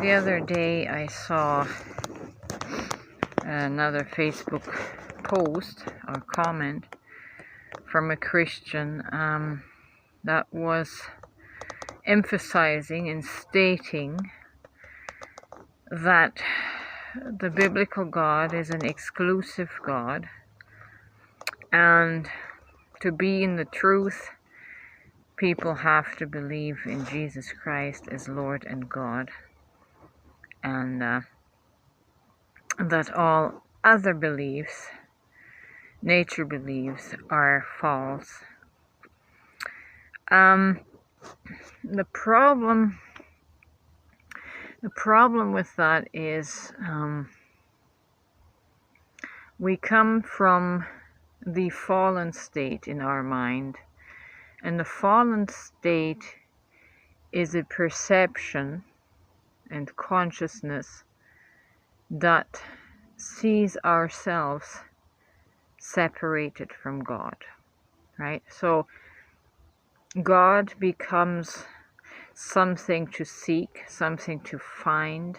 The other day I saw another Facebook post or comment from a Christian that was emphasizing and stating that the biblical God is an exclusive God, and to be in the truth, people have to believe in Jesus Christ as Lord and God, and that all other beliefs, nature beliefs, are false. The problem with that is we come from the fallen state in our mind, and the fallen state is a perception and consciousness that sees ourselves separated from God, right? So God becomes something to seek, something to find,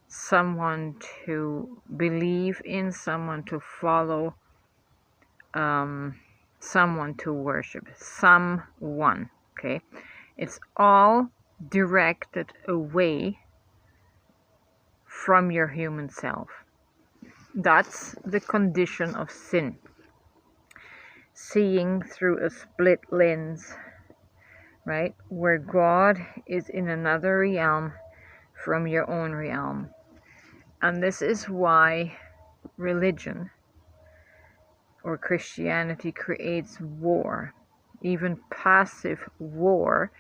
someone to believe in, someone to follow, someone to worship, someone, okay? It's all directed away from your human self. That's the condition of sin. Seeing through a split lens, right? Where God is in another realm from your own realm. And this is why religion or Christianity creates war, even passive war,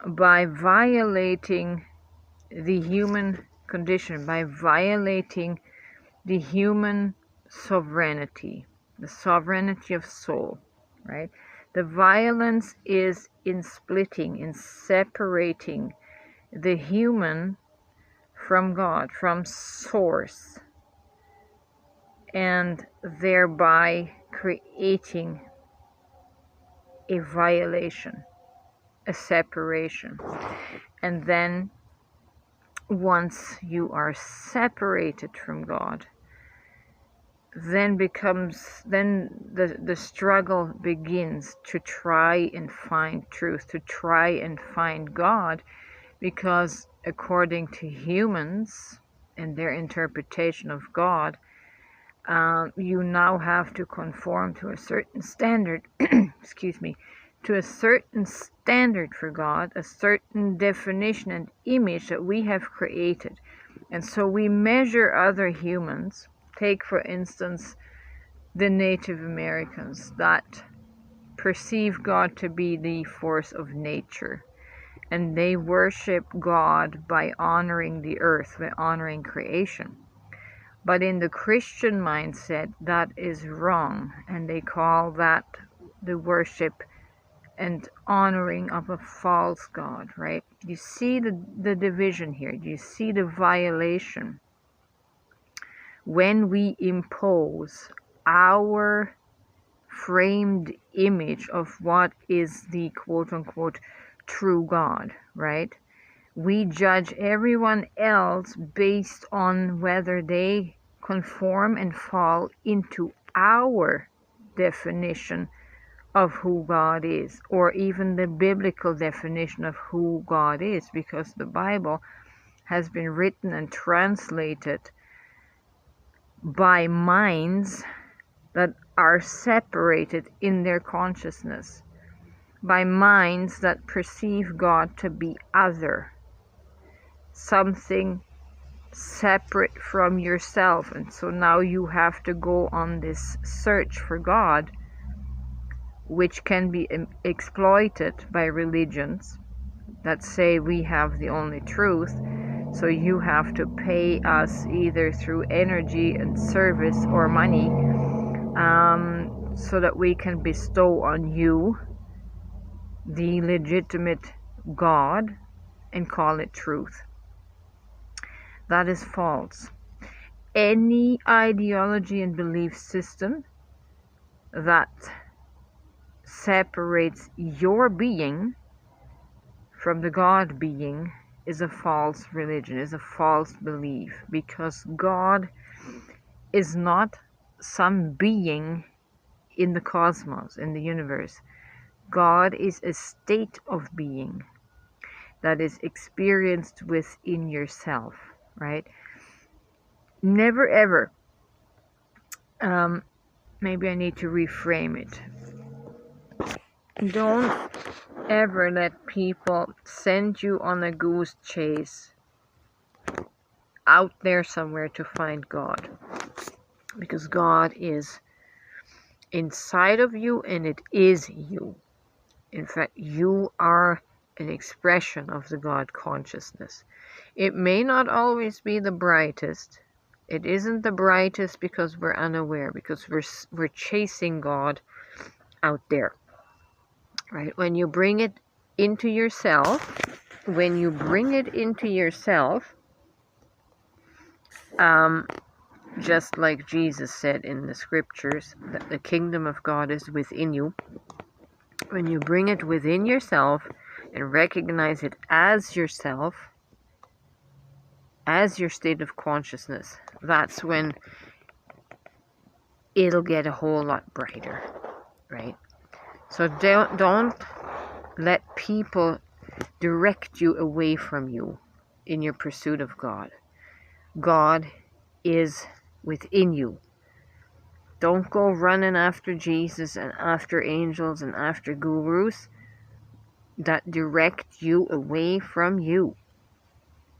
by violating the human condition, by violating the human sovereignty, the sovereignty of soul, right? The violence is in splitting, in separating the human from God, from source, and thereby creating a violation, a separation. And then once you are separated from God, then the struggle begins to try and find truth, to try and find God, because according to humans and their interpretation of God, you now have to conform to a certain standard, excuse me, to a certain standard for God, a certain definition and image that we have created. And so we measure other humans. Take, for instance, the Native Americans that perceive God to be the force of nature. And they worship God by honoring the earth, by honoring creation. But in the Christian mindset, that is wrong. And they call that the worship and honoring of a false God, right? You see the division here. You see the violation. When we impose our framed image of what is the quote-unquote true God, right? We judge everyone else based on whether they conform and fall into our definition of who God is, or even the biblical definition of who God is, because the Bible has been written and translated by minds that are separated in their consciousness, by minds that perceive God to be other, something separate from yourself. And so now you have to go on this search for God, which can be exploited by religions that say we have the only truth. So you have to pay us either through energy and service or money, so that we can bestow on you the legitimate God and call it truth. That is false. Any ideology and belief system that separates your being from the God being is a false religion, is a false belief, because God is not some being in the cosmos, in the universe. God is a state of being that is experienced within yourself, right? Never ever, maybe I need to reframe it. Don't ever let people send you on a goose chase out there somewhere to find God, because God is inside of you and it is you. In fact, you are an expression of the God consciousness. It may not always be the brightest. It isn't the brightest because we're unaware, because we're chasing God out there, right? When you bring it into yourself, just like Jesus said in the scriptures, that the kingdom of God is within you. When you bring it within yourself and recognize it as yourself, as your state of consciousness, that's when it'll get a whole lot brighter, right? So don't let people direct you away from you in your pursuit of God. God is within you. Don't go running after Jesus and after angels and after gurus that direct you away from you.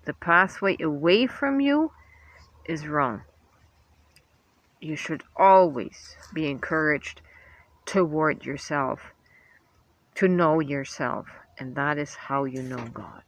The pathway away from you is wrong. You should always be encouraged toward yourself, to know yourself, and that is how you know God.